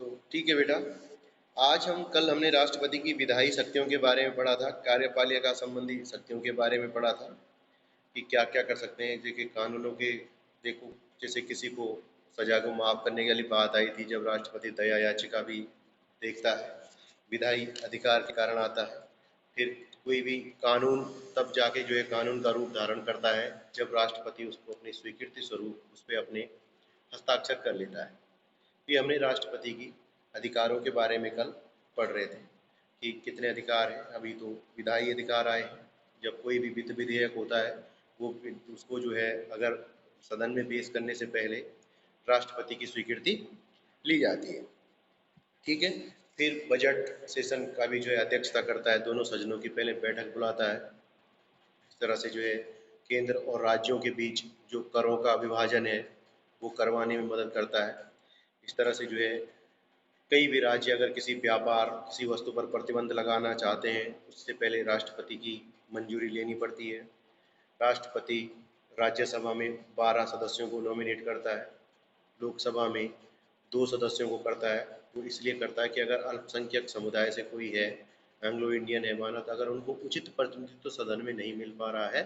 तो ठीक है बेटा, आज कल हमने राष्ट्रपति की विधायी शक्तियों के बारे में पढ़ा था, कार्यपालिका संबंधी शक्तियों के बारे में पढ़ा था कि क्या क्या कर सकते हैं। देखिए कानूनों के, देखो जैसे किसी को सजा को माफ करने वाली बात आई थी जब राष्ट्रपति दया याचिका भी देखता है, विधायी अधिकार के कारण आता है। फिर कोई भी कानून तब जाके जो है कानून का रूप धारण करता है जब राष्ट्रपति उसको अपनी स्वीकृति स्वरूप उस पर अपने हस्ताक्षर कर लेता है। ये हमने राष्ट्रपति की अधिकारों के बारे में कल पढ़ रहे थे कि कितने अधिकार हैं। अभी तो विधायी अधिकार आए हैं। जब कोई भी वित्त विधेयक होता है वो उसको जो है अगर सदन में पेश करने से पहले राष्ट्रपति की स्वीकृति ली जाती है। ठीक है। फिर बजट सेशन का भी जो है अध्यक्षता करता है, दोनों सदनों की पहले बैठक बुलाता है। इस तरह से जो है केंद्र और राज्यों के बीच जो करों का विभाजन है वो करवाने में मदद करता है। इस तरह से जो है कई भी राज्य अगर किसी व्यापार किसी वस्तु पर प्रतिबंध लगाना चाहते हैं उससे पहले राष्ट्रपति की मंजूरी लेनी पड़ती है। राष्ट्रपति राज्यसभा में 12 सदस्यों को नॉमिनेट करता है, लोकसभा में 2 सदस्यों को करता है। वो इसलिए करता है कि अगर अल्पसंख्यक समुदाय से कोई है, एंग्लो इंडियन है माना, तो अगर उनको उचित प्रतिनिधित्व सदन में नहीं मिल पा रहा है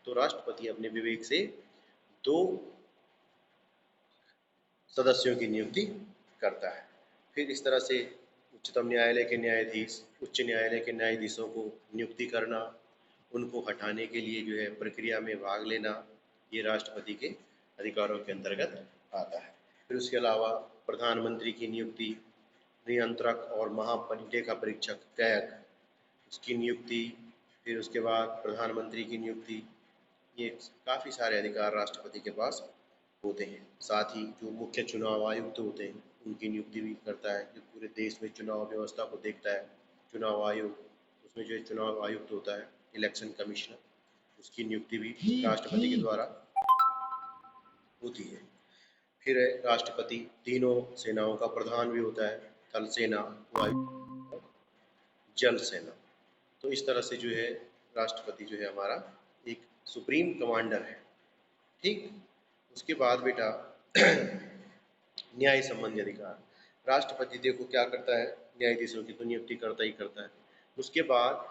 तो राष्ट्रपति अपने विवेक से 2 सदस्यों की नियुक्ति करता है। फिर इस तरह से उच्चतम न्यायालय के न्यायाधीश, उच्च न्यायालय के न्यायाधीशों को नियुक्ति करना, उनको हटाने के लिए जो है प्रक्रिया में भाग लेना, ये राष्ट्रपति के अधिकारों के अंतर्गत आता है। फिर उसके अलावा प्रधानमंत्री की नियुक्ति, नियंत्रक और महालेखा परीक्षक कैग उसकी नियुक्ति, फिर उसके बाद प्रधानमंत्री की नियुक्ति, ये काफ़ी सारे अधिकार राष्ट्रपति के पास होते हैं। साथ ही जो मुख्य चुनाव आयुक्त होते हैं उनकी नियुक्ति भी करता है, जो पूरे देश में चुनाव व्यवस्था को देखता है। चुनाव आयोग, उसमें जो चुनाव आयुक्त होता है, इलेक्शन कमिश्नर, उसकी नियुक्ति भी राष्ट्रपति के द्वारा होती है। फिर राष्ट्रपति तीनों सेनाओं का प्रधान भी होता है, थल सेना, वायु, जल सेना। तो इस तरह से जो है राष्ट्रपति जो है हमारा एक सुप्रीम कमांडर है। ठीक। उसके बाद बेटा न्याय संबंधी अधिकार, राष्ट्रपति देखो क्या करता है, न्यायाधीशों की तो नियुक्ति करता ही करता है। उसके बाद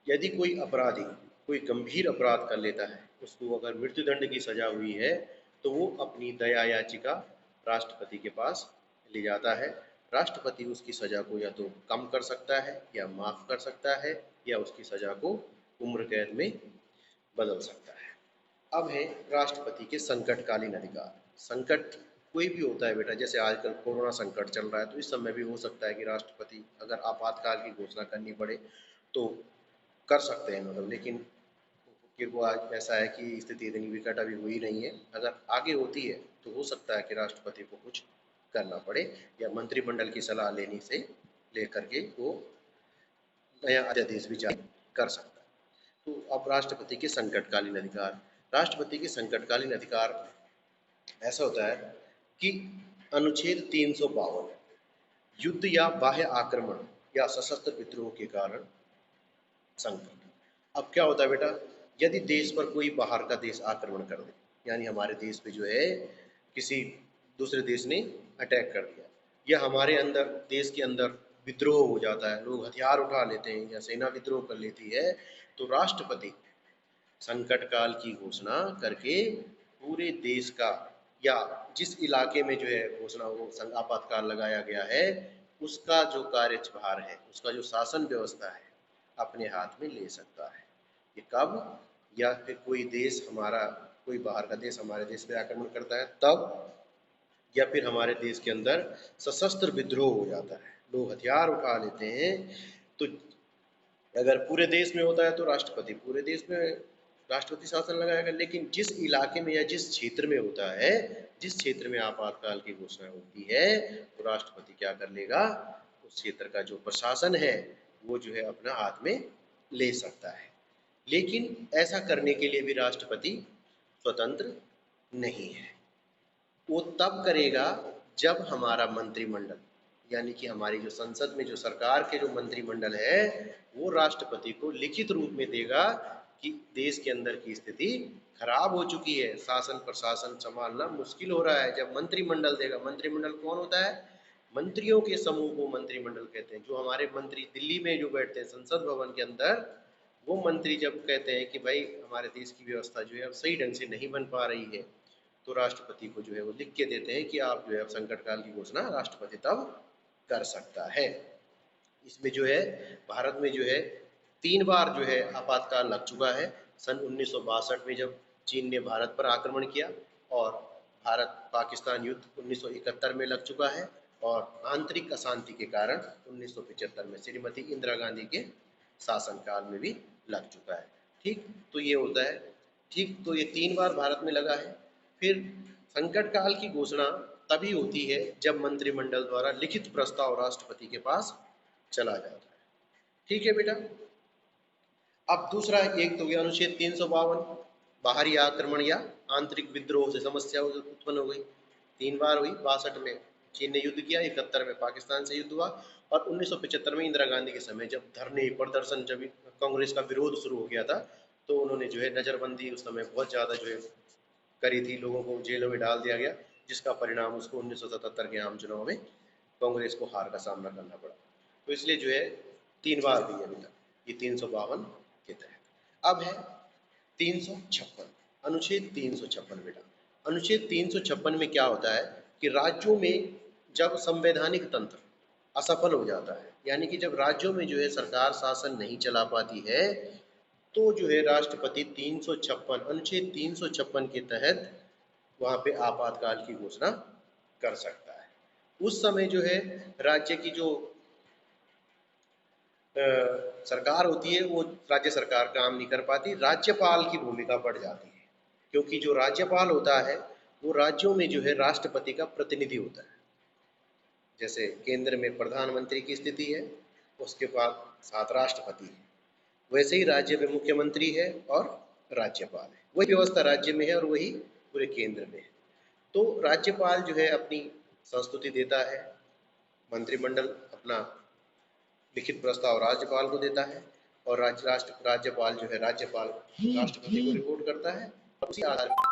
यदि कोई अपराधी कोई गंभीर अपराध कर लेता है, उसको अगर मृत्युदंड की सजा हुई है तो वो अपनी दया याचिका राष्ट्रपति के पास ले जाता है। राष्ट्रपति उसकी सजा को या तो कम कर सकता है या माफ कर सकता है या उसकी सजा को उम्र कैद में बदल सकता है। अब है राष्ट्रपति के संकटकालीन अधिकार। संकट कोई भी होता है बेटा, जैसे आजकल कोरोना संकट चल रहा है तो इस समय भी हो सकता है कि राष्ट्रपति अगर आपातकाल की घोषणा करनी पड़े तो कर सकते हैं, मतलब। लेकिन फिर वो आज ऐसा है कि स्थिति इतनी विकट अभी हुई नहीं है। अगर आगे होती है तो हो सकता है कि राष्ट्रपति को कुछ करना पड़े या मंत्रिमंडल की सलाह लेने से लेकर के वो नया अध्यादेश भी जारी कर सकता है। तो अब राष्ट्रपति के संकटकालीन अधिकार, राष्ट्रपति के संकटकालीन अधिकार ऐसा होता है कि अनुच्छेद 352 युद्ध या बाह्य आक्रमण या सशस्त्र विद्रोह के कारण संकट। अब क्या होता है बेटा, यदि देश पर कोई बाहर का देश आक्रमण कर दे, यानी हमारे देश पे जो है किसी दूसरे देश ने अटैक कर दिया या हमारे अंदर देश के अंदर विद्रोह हो जाता है, लोग हथियार उठा लेते हैं या सेना विद्रोह कर लेती है, तो राष्ट्रपति संकट काल की घोषणा करके पूरे देश का या जिस इलाके में जो है घोषणा वो आपातकाल लगाया गया है उसका जो कार्यभार है, उसका जो शासन व्यवस्था है अपने हाथ में ले सकता है। ये कब, या फिर कोई देश हमारा, कोई बाहर का देश हमारे देश पे आक्रमण करता है तब, या फिर हमारे देश के अंदर सशस्त्र विद्रोह हो जाता है, लोग हथियार उठा लेते हैं। तो अगर पूरे देश में होता है तो राष्ट्रपति पूरे देश में राष्ट्रपति शासन लगाएगा, लेकिन जिस इलाके में या जिस क्षेत्र में होता है, जिस क्षेत्र में आपातकाल की घोषणा होती है, तो राष्ट्रपति क्या कर लेगा, उस क्षेत्र का जो प्रशासन है वो जो है अपना हाथ में ले सकता है। लेकिन ऐसा करने के लिए भी राष्ट्रपति स्वतंत्र नहीं है। वो तब करेगा जब हमारा मंत्रिमंडल, यानी कि हमारी जो संसद में जो सरकार के जो मंत्रिमंडल है वो राष्ट्रपति को लिखित रूप में देगा कि देश के अंदर की स्थिति खराब हो चुकी है, शासन प्रशासन संभालना मुश्किल हो रहा है। जब मंत्रिमंडल देगा, मंत्रिमंडल कौन होता है, मंत्रियों के समूह को मंत्रिमंडल कहते हैं। जो हमारे मंत्री दिल्ली में जो बैठते हैं संसद भवन के अंदर, वो मंत्री जब कहते हैं कि भाई हमारे देश की व्यवस्था जो है अब सही ढंग से नहीं बन पा रही है, तो राष्ट्रपति को जो है वो लिख के देते हैं कि आप जो है अब संकट काल की घोषणा राष्ट्रपति तब कर सकता है। इसमें जो है भारत में जो है 3 बार जो है आपातकाल लग चुका है। सन 1962 में जब चीन ने भारत पर आक्रमण किया, और भारत पाकिस्तान युद्ध 1971 में लग चुका है, और आंतरिक अशांति के कारण 1975 में श्रीमती इंदिरा गांधी के शासनकाल में भी लग चुका है। ठीक, तो ये होता है। ठीक, तो ये 3 बार भारत में लगा है। फिर संकट काल की घोषणा तभी होती है जब मंत्रिमंडल द्वारा लिखित प्रस्ताव राष्ट्रपति के पास चला जाता है। ठीक है बेटा। अब दूसरा एक तो गया अनुच्छेद 352, बाहरी आक्रमण या आंतरिक विद्रोह से समस्या उत्पन्न हो गई। 3 बार हुई, 62 में चीन ने युद्ध किया, 71 में पाकिस्तान से युद्ध हुआ, और 1975 में इंदिरा गांधी के समय जब धरने प्रदर्शन, जब कांग्रेस का विरोध शुरू हो गया था, तो उन्होंने जो है नजरबंदी उस समय बहुत ज़्यादा जो है करी थी, लोगों को जेलों में डाल दिया गया, जिसका परिणाम उसको 1977 के आम चुनाव में कांग्रेस को हार का सामना करना पड़ा। तो इसलिए जो है 3 बार हुई है अभी तक, ये 352 के तहत। अब है 356, अनुच्छेद 356 बेटा। अनुच्छेद 356 में क्या होता है कि राज्यों में जब संवैधानिक तंत्र असफल हो जाता है, यानी कि जब राज्यों में जो है सरकार शासन नहीं चला पाती है, तो जो है राष्ट्रपति 356 अनुच्छेद 356 के तहत वहाँ पे आपातकाल की घोषणा कर सकता है। उस समय जो है राज्य की जो सरकार होती है, वो राज्य सरकार काम नहीं कर पाती, राज्यपाल की भूमिका बढ़ जाती है। क्योंकि जो राज्यपाल होता है वो राज्यों में जो है राष्ट्रपति का प्रतिनिधि होता है। जैसे केंद्र में प्रधानमंत्री की स्थिति है, उसके बाद साथ राष्ट्रपति है, वैसे ही राज्य में मुख्यमंत्री है और राज्यपाल है। वही व्यवस्था राज्य में है और वही पूरे केंद्र में है। तो राज्यपाल जो है अपनी संस्तुति देता है, मंत्रिमंडल अपना लिखित प्रस्ताव राज्यपाल को देता है, और राज्यपाल जो है राज्यपाल राष्ट्रपति को रिपोर्ट करता है, और उसी आधार पर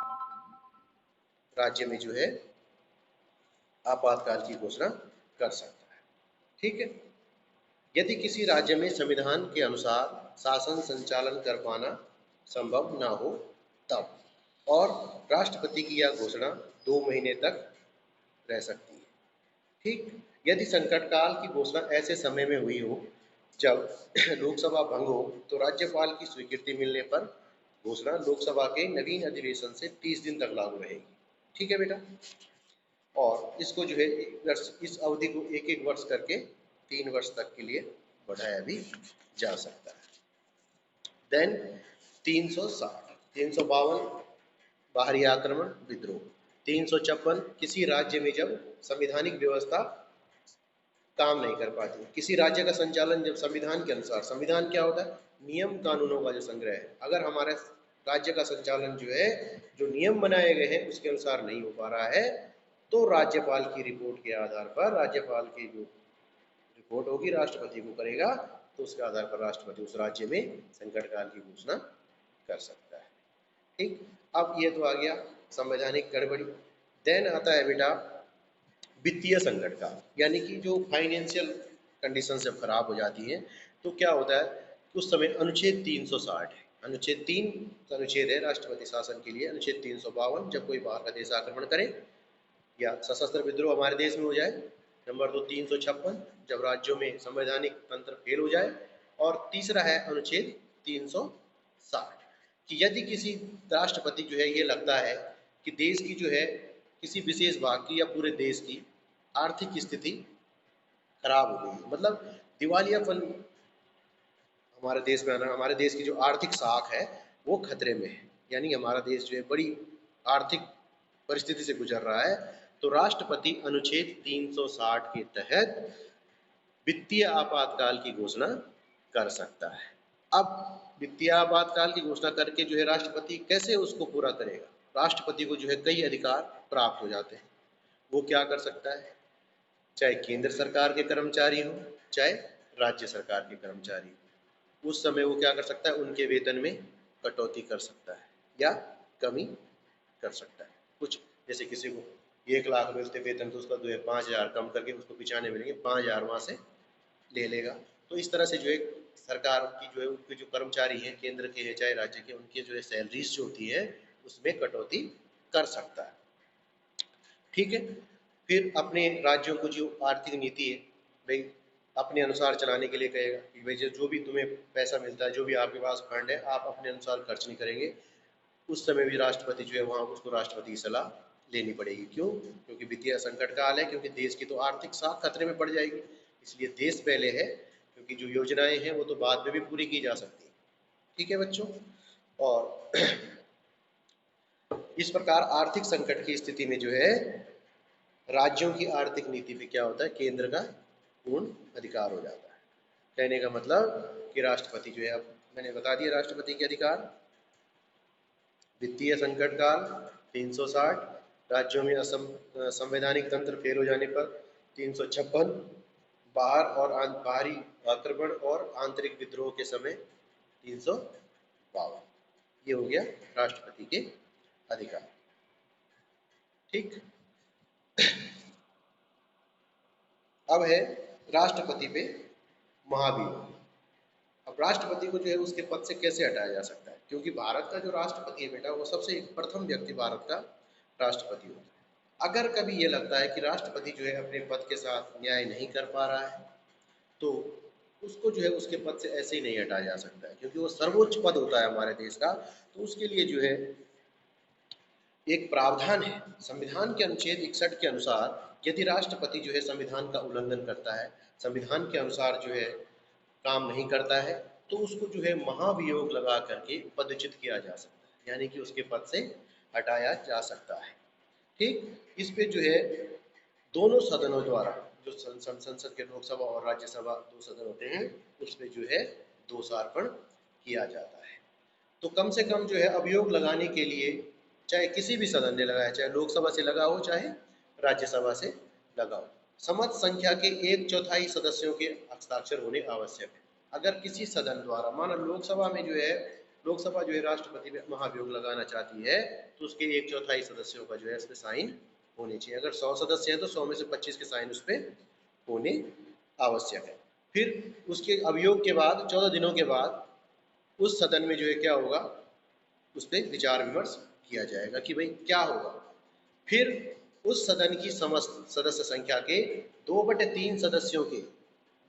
राज्य में जो है आपातकाल की घोषणा कर सकता है। ठीक है। यदि किसी राज्य में संविधान के अनुसार शासन संचालन कर पाना संभव ना हो तब, और राष्ट्रपति की यह घोषणा 2 महीने तक रह सकती है। ठीक, यदि संकट काल की घोषणा ऐसे समय में हुई हो जब लोकसभा भंग हो, तो राज्यपाल की स्वीकृति मिलने पर घोषणा लोकसभा के नवीन अधिवेशन से 30 दिन तक लागू रहेगी। ठीक है बेटा। और इसको जो है इस अवधि को 1-1 वर्ष करके 3 वर्ष तक के लिए बढ़ाया भी जा सकता है। देन 360, 352 बाहरी आक्रमण विद्रोह, 356 किसी राज्य में जब संवैधानिक व्यवस्था काम नहीं कर पाती, किसी राज्य का संचालन जब संविधान के अनुसार, संविधान क्या होता है, नियम कानूनों का जो संग्रह है, अगर हमारे राज्य का संचालन जो है जो नियम बनाए गए हैं उसके अनुसार नहीं हो पा रहा है, तो राज्यपाल की रिपोर्ट के आधार पर, राज्यपाल की जो रिपोर्ट होगी राष्ट्रपति को करेगा, तो उसके आधार पर राष्ट्रपति उस राज्य में संकट काल की घोषणा कर सकता है। ठीक, अब ये तो आ गया संवैधानिक गड़बड़ी। देन आता है बेटा वित्तीय संकट का, यानी कि जो फाइनेंशियल कंडीशन जब खराब हो जाती है, तो क्या होता है उस समय अनुच्छेद 360 है, अनुच्छेद 3 अनुच्छेद है राष्ट्रपति शासन के लिए, अनुच्छेद 352 जब कोई बाहर का देश आक्रमण करे या सशस्त्र विद्रोह हमारे देश में हो जाए, नंबर 2 356 जब राज्यों में संवैधानिक तंत्र फेल हो जाए, और तीसरा है अनुच्छेद 360 कि यदि किसी राष्ट्रपति जो है ये लगता है कि देश की जो है किसी विशेष भाग की या पूरे देश की आर्थिक स्थिति खराब हो गई, मतलब दिवालियापन हमारे देश में आना, हमारे देश की जो आर्थिक साख है वो खतरे में है, यानी हमारा देश जो है बड़ी आर्थिक परिस्थिति से गुजर रहा है, तो राष्ट्रपति अनुच्छेद 360 के तहत वित्तीय आपातकाल की घोषणा कर सकता है। अब वित्तीय आपातकाल की घोषणा करके जो है राष्ट्रपति कैसे उसको पूरा करेगा, राष्ट्रपति को जो है कई अधिकार प्राप्त हो जाते हैं। वो क्या कर सकता है, चाहे केंद्र सरकार के कर्मचारी हो चाहे राज्य सरकार के कर्मचारी हो, उस समय वो क्या कर सकता है, उनके वेतन में कटौती कर सकता है या कमी कर सकता है। कुछ जैसे किसी को 1 लाख मिलते वेतन तो उसका जो है 5,000 कम करके उसको 95 मिलेंगे, 5,000 वहाँ से ले लेगा। तो इस तरह से जो है सरकार की जो है उनके जो कर्मचारी हैं केंद्र के हैं चाहे राज्य के, उनके जो है सैलरीज जो होती है उसमें कटौती कर सकता है। ठीक है। फिर अपने राज्यों को जो आर्थिक नीति है भाई अपने अनुसार चलाने के लिए कहेगा कि भाई जो भी तुम्हें पैसा मिलता है, जो भी आपके पास फंड है, आप अपने अनुसार खर्च नहीं करेंगे। उस समय भी राष्ट्रपति जो है वहाँ उसको राष्ट्रपति की सलाह लेनी पड़ेगी। क्यों? क्योंकि वित्तीय संकट काल है, क्योंकि देश की तो आर्थिक साख खतरे में पड़ जाएगी, इसलिए देश पहले है, क्योंकि जो योजनाएं हैं वो तो बाद में भी पूरी की जा सकती है। ठीक है बच्चों। और इस प्रकार आर्थिक संकट की स्थिति में जो है राज्यों की आर्थिक नीति पे क्या होता है, केंद्र का पूर्ण अधिकार हो जाता है। कहने का मतलब कि राष्ट्रपति जो है, अब मैंने बता दिया राष्ट्रपति के अधिकार। वित्तीय संकट काल 360, राज्यों में संवैधानिक तंत्र फेल हो जाने पर 356, बाहरी आक्रमण और आंतरिक विद्रोह के समय 352। ये हो गया राष्ट्रपति के अधिकार। ठीक। अब है राष्ट्रपति पे महाभियोग। अब राष्ट्रपति को जो है उसके पद से कैसे हटाया जा सकता है, क्योंकि भारत का जो राष्ट्रपति है बेटा वो सबसे प्रथम व्यक्ति भारत का राष्ट्रपति होता है। अगर कभी ये लगता है कि राष्ट्रपति जो है अपने पद के साथ न्याय नहीं कर पा रहा है तो उसको जो है उसके पद से ऐसे ही नहीं हटाया जा सकता है, क्योंकि वो सर्वोच्च पद होता है हमारे देश का। तो उसके लिए जो है एक प्रावधान है संविधान के अनुच्छेद 61 के अनुसार। यदि राष्ट्रपति जो है संविधान का उल्लंघन करता है, संविधान के अनुसार जो है काम नहीं करता है, तो उसको जो है महाभियोग लगा करके पदच्युत किया जा सकता है, यानी कि उसके पद से हटाया जा सकता है। ठीक। इस पे जो है दोनों सदनों द्वारा, जो संसद के लोकसभा और राज्यसभा दो सदन होते हैं, उस पे जो है दोषारोपण किया जाता है। तो कम से कम जो है अभियोग लगाने के लिए चाहे किसी भी सदन ने लगाया, चाहे लोकसभा से लगा हो चाहे राज्यसभा से लगा हो, समझ संख्या के 1/4 सदस्यों के हस्ताक्षर होने आवश्यक है। अगर किसी सदन द्वारा, माना लोकसभा में जो है लोकसभा जो है राष्ट्रपति पे महाभियोग लगाना चाहती है, तो उसके 1/4 सदस्यों का जो है इसमें साइन होने चाहिए। अगर 100 सदस्य हैं तो 100 में से 25 के साइन उस पर होने आवश्यक है। फिर उसके अभियोग के बाद 14 दिनों के बाद उस सदन में जो है क्या होगा, उस पर विचार विमर्श किया जाएगा कि भाई क्या होगा। फिर उस सदन की समस्त सदस्य संख्या के 2/3 सदस्यों के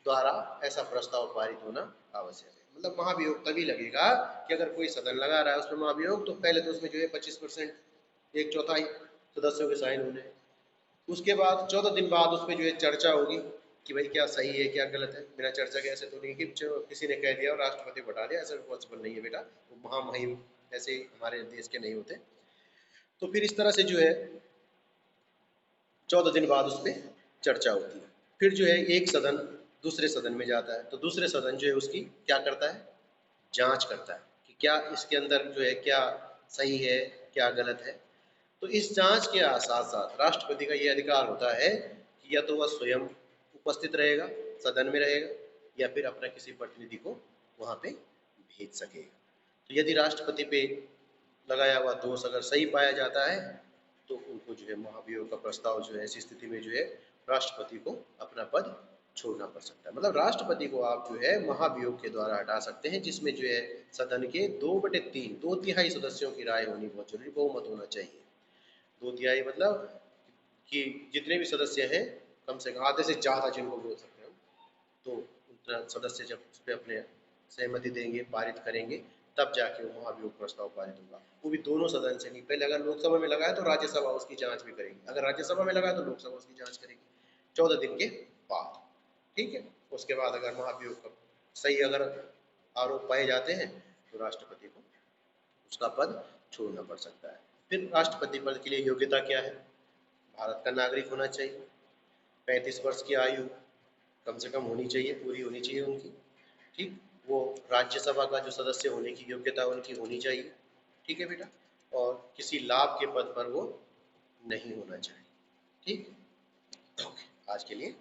द्वारा ऐसा प्रस्ताव पारित होना आवश्यक है। मतलब महाभियोग तभी लगेगा कि अगर कोई सदन लगा रहा है उसमें महाभियोग, तो पहले तो उसमें जो है 25%, 1/4 सदस्यों के साइन होने। उसके बाद 14 दिन बाद उस पर जो है चर्चा होगी कि भाई क्या सही है क्या गलत है। बिना चर्चा के ऐसे तो नहीं कि किसी ने कह दिया और राष्ट्रपति को हटा दिया, ऐसा पॉसिबल नहीं है बेटा। वो महामहिम ऐसे हमारे देश के नहीं होते। तो फिर इस तरह से जो है 14 दिन बाद उस पर चर्चा होती है। फिर जो है एक सदन दूसरे सदन में जाता है, तो दूसरे सदन जो है उसकी क्या करता है, जांच करता है कि क्या इसके अंदर जो है क्या सही है क्या गलत है। तो इस जांच के साथ साथ राष्ट्रपति का ये अधिकार होता है कि या तो वह स्वयं उपस्थित रहेगा, सदन में रहेगा, या फिर अपना किसी प्रतिनिधि को वहाँ पे भेज सकेगा। तो यदि राष्ट्रपति पे लगाया हुआ दोष अगर सही पाया जाता है तो उनको जो है महाभियोग का प्रस्ताव जो है ऐसी स्थिति में जो है राष्ट्रपति को अपना पद छोड़ना पड़ सकता है। मतलब राष्ट्रपति को आप जो है महाभियोग के द्वारा हटा सकते हैं, जिसमें जो है सदन के 2/3 2/3 सदस्यों की राय होनी बहुत जरूरी, बहुमत होना चाहिए। 2/3 मतलब कि जितने भी सदस्य हैं कम से कम आधे से ज़्यादा जिनको बोल सकते हैं, तो उतना सदस्य जब उस पर अपने सहमति देंगे, पारित करेंगे, तब जाके वो महाभियोग प्रस्ताव पारित होगा। वो भी दोनों सदन से नहीं। पहले अगर लोकसभा में लगा है तो राज्यसभा उसकी जांच भी करेगी, अगर राज्यसभा में लगा है तो लोकसभा उसकी जांच करेगी 14 दिन के बाद। ठीक है। उसके बाद अगर महाभियोग का सही अगर आरोप पाए जाते हैं तो राष्ट्रपति को उसका पद छोड़ना पड़ सकता है। फिर राष्ट्रपति पद के लिए योग्यता क्या है, भारत का नागरिक होना चाहिए, 35 वर्ष की आयु कम से कम होनी चाहिए, पूरी होनी चाहिए उनकी। ठीक। वो राज्यसभा का जो सदस्य होने की योग्यता उनकी होनी चाहिए। ठीक है बेटा। और किसी लाभ के पद पर वो नहीं होना चाहिए। ठीक। ओके, आज के लिए